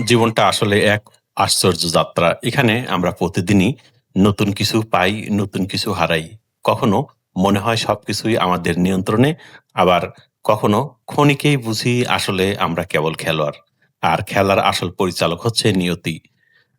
জীবনটা আসলে এক আশ্চর্য যাত্রা। এখানে আমরা প্রতিদিনই নতুন কিছু পাই, নতুন কিছু হারাই। কখনো মনে হয় সবকিছুই আমাদের নিয়ন্ত্রণে, আবার কখনো ক্ষণিকেই বুঝি আসলে আমরা কেবল খেলোয়াড়। আর খেলার আসল পরিচালক হচ্ছে নিয়তি।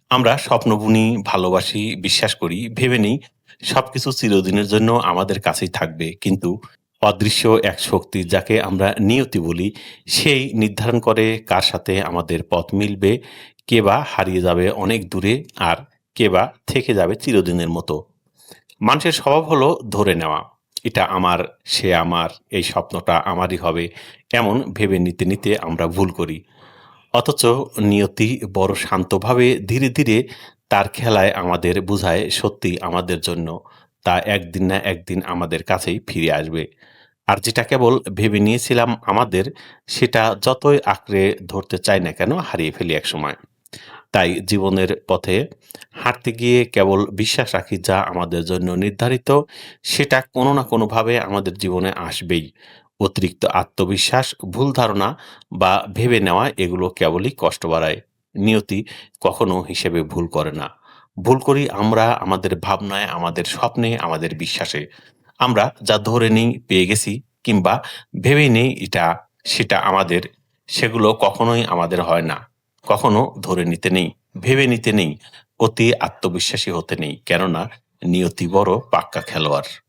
আমরা স্বপ্ন বুনি, ভালোবাসি, বিশ্বাস করি, ভেবে নিই সবকিছু চিরদিনের জন্য আমাদের কাছেই থাকবে। কিন্তু অদৃশ্য এক শক্তি যাকে আমরা নিয়তি বলি, সেই নির্ধারণ করে কার সাথে আমাদের পথ মিলবে, কে বা হারিয়ে যাবে অনেক দূরে, আর কে বা থেকে যাবে চিরদিনের মতো। মানুষের স্বভাব হলো ধরে নেওয়া। এটা আমার, সে আমার, এই স্বপ্নটা আমারই হবে। এমন ভেবে নিতে আমরা ভুল করি। অথচ নিয়তি বড় শান্তভাবে ধীরে ধীরে তার খেলায় আমাদের বুঝায় সত্যি আমাদের জন্য তা একদিন না একদিন আমাদের কাছেই ফিরে আসবে। আর যেটা কেবল ভেবে নিয়েছিলাম আমাদের, সেটা যতই আঁকড়ে ধরতে চাই না কেন হারিয়ে ফেলি একসময়। তাই জীবনের পথে হাঁটতে গিয়ে কেবল বিশ্বাস রাখি যা আমাদের জন্য নির্ধারিত, সেটা কোনো না কোনোভাবে আমাদের জীবনে আসবেই। অতিরিক্ত আত্মবিশ্বাস, ভুল ধারণা বা ভেবে নেওয়া এগুলো কেবলই কষ্ট বাড়ায়। নিয়তি কখনো হিসেবে ভুল করে না। ভুল করি আমরা আমাদের ভাবনায়, আমাদের স্বপ্নে, আমাদের বিশ্বাসে। আমরা যা ধরে নিই পেয়ে গেছি, কিংবা ভেবে নেই এটা সেটা আমাদের, সেগুলো কখনোই আমাদের হয় না। কখনো ধরে নিতে নেই, ভেবে নিতে নেই, অতি আত্মবিশ্বাসী হতে নেই। কেননা নিয়তি বড় পাক্কা খেলোয়াড়।